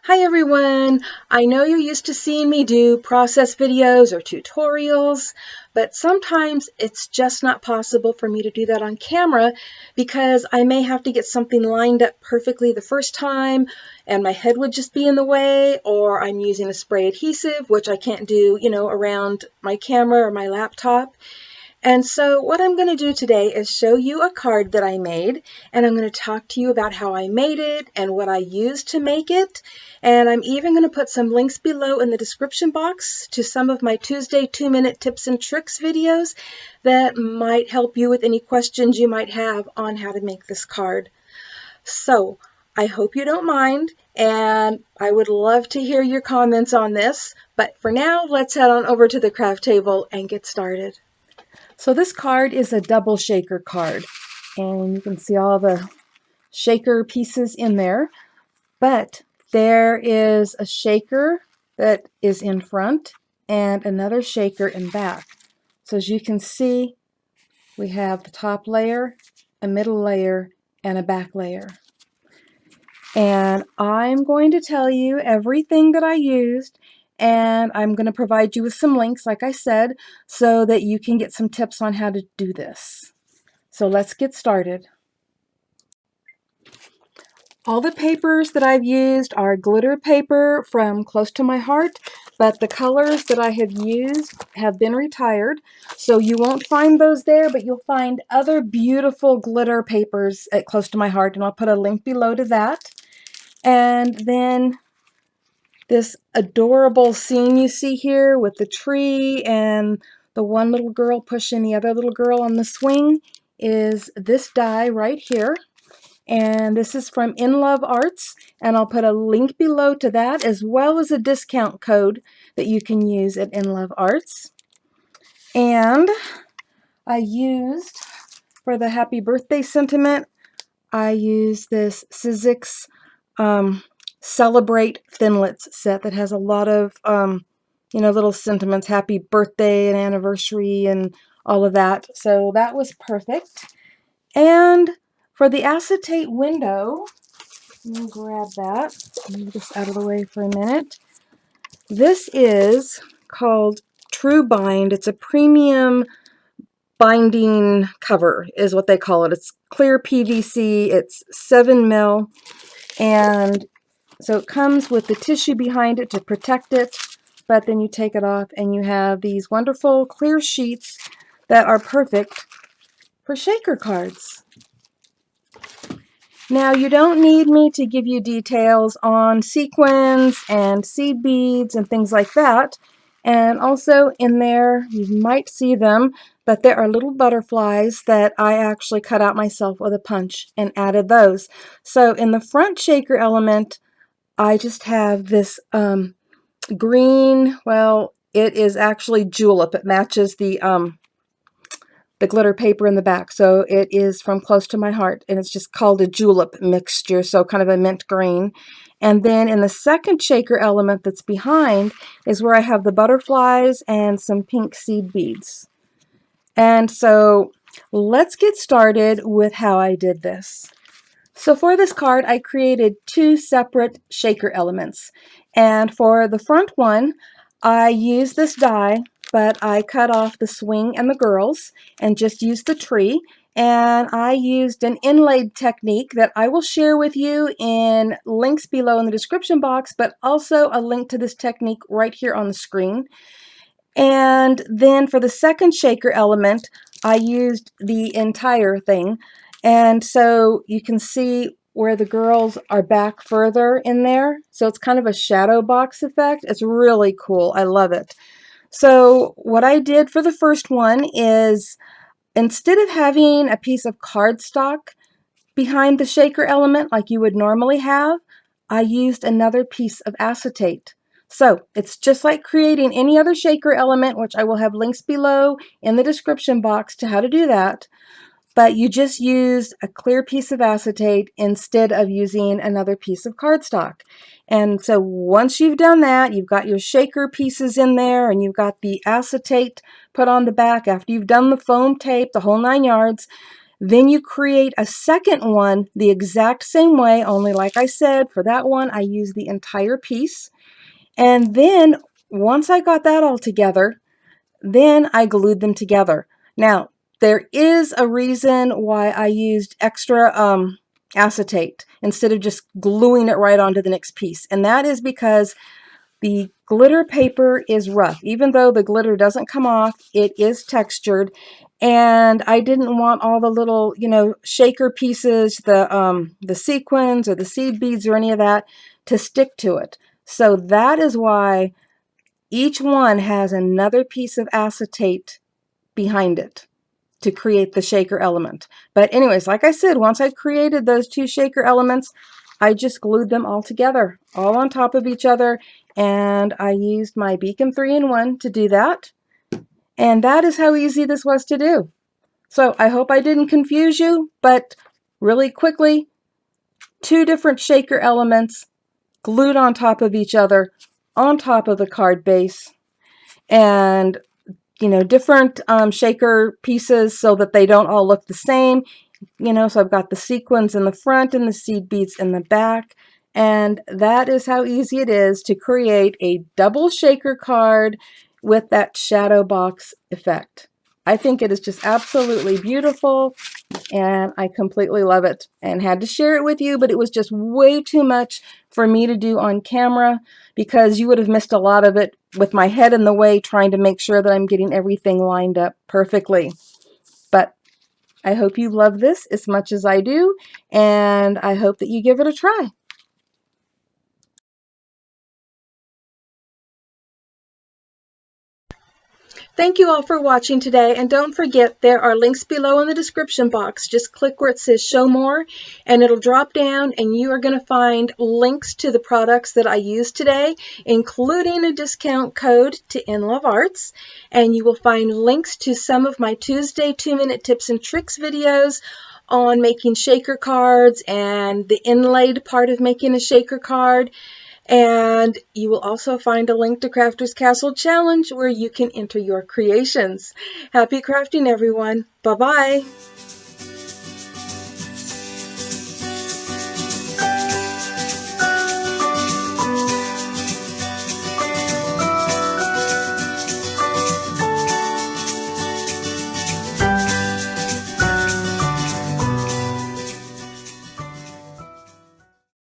Hi everyone! I know you're used to seeing me do process videos or tutorials, but sometimes it's just not possible for me to do that on camera because I may have to get something lined up perfectly the first time and my head would just be in the way, or I'm using a spray adhesive, which I can't do, around my camera or my laptop. And so what I'm going to do today is show you a card that I made, and I'm going to talk to you about how I made it and what I used to make it. And I'm even going to put some links below in the description box to some of my Tuesday 2-minute tips and tricks videos that might help you with any questions you might have on how to make this card. So I hope you don't mind, and I would love to hear your comments on this. But for now, let's head on over to the craft table and get started. So this card is a double shaker card, and you can see all the shaker pieces in there, but there is a shaker that is in front and another shaker in back. So as you can see, we have the top layer, a middle layer, and a back layer. And I'm going to tell you everything that I used, and I'm going to provide you with some links, like I said, so that you can get some tips on how to do this. So let's get started. All the papers that I've used are glitter paper from Close to My Heart, but the colors that I have used have been retired, so you won't find those there, but you'll find other beautiful glitter papers at Close to My Heart, and I'll put a link below to that. And then this adorable scene you see here with the tree and the one little girl pushing the other little girl on the swing is this die right here. And this is from In Love Arts, and I'll put a link below to that as well as a discount code that you can use at In Love Arts. And I used, for the happy birthday sentiment, I used this Sizzix Celebrate Thinlits set that has a lot of, little sentiments, happy birthday and anniversary and all of that. So that was perfect. And for the acetate window, let me grab that. Move this out of the way for a minute. This is called True Bind. It's a premium binding cover is what they call it. It's clear PVC. It's 7 mil. And so it comes with the tissue behind it to protect it. But then you take it off and you have these wonderful clear sheets that are perfect for shaker cards. Now, you don't need me to give you details on sequins and seed beads and things like that. And also in there, you might see them, but there are little butterflies that I actually cut out myself with a punch and added those. So in the front shaker element, I just have this green, well, it is actually julep. It matches the glitter paper in the back. So it is from Close to My Heart, and it's just called a julep mixture, so kind of a mint green. And then in the second shaker element that's behind is where I have the butterflies and some pink seed beads. And so let's get started with how I did this. So for this card, I created 2 separate shaker elements. And for the front one, I used this die, but I cut off the swing and the girls and just used the tree. And I used an inlaid technique that I will share with you in links below in the description box, but also a link to this technique right here on the screen. And then for the second shaker element, I used the entire thing. And so you can see where the girls are back further in there. So it's kind of a shadow box effect. It's really cool. I love it. So what I did for the first one is instead of having a piece of cardstock behind the shaker element like you would normally have, I used another piece of acetate. So it's just like creating any other shaker element, which I will have links below in the description box to how to do that. But you just used a clear piece of acetate instead of using another piece of cardstock. And so once you've done that, you've got your shaker pieces in there and you've got the acetate put on the back after you've done the foam tape, the whole 9 yards. Then you create a second one the exact same way, only like I said, for that one, I used the entire piece. And then once I got that all together, then I glued them together. Now, there is a reason why I used extra acetate instead of just gluing it right onto the next piece. And that is because the glitter paper is rough. Even though the glitter doesn't come off, it is textured. And I didn't want all the little, shaker pieces, the sequins or the seed beads or any of that to stick to it. So that is why each one has another piece of acetate behind it to create the shaker element. But anyways, like I said, once I created those two shaker elements, I just glued them all together, all on top of each other, and I used my Beacon 3-in-1 to do that. And that is how easy this was to do. So I hope I didn't confuse you, but really quickly, two different shaker elements glued on top of each other, on top of the card base, and different shaker pieces so that they don't all look the same. So I've got the sequins in the front and the seed beads in the back. And that is how easy it is to create a double shaker card with that shadow box effect. I think it is just absolutely beautiful, and I completely love it and had to share it with you, but it was just way too much for me to do on camera because you would have missed a lot of it with my head in the way trying to make sure that I'm getting everything lined up perfectly. But I hope you love this as much as I do, and I hope that you give it a try. Thank you all for watching today, and don't forget there are links below in the description box. Just click where it says show more and it'll drop down and you are going to find links to the products that I used today, including a discount code to In Love Arts, and you will find links to some of my Tuesday 2-minute tips and tricks videos on making shaker cards and the inlaid part of making a shaker card. And you will also find a link to Crafter's Castle Challenge where you can enter your creations. Happy crafting, everyone. Bye-bye.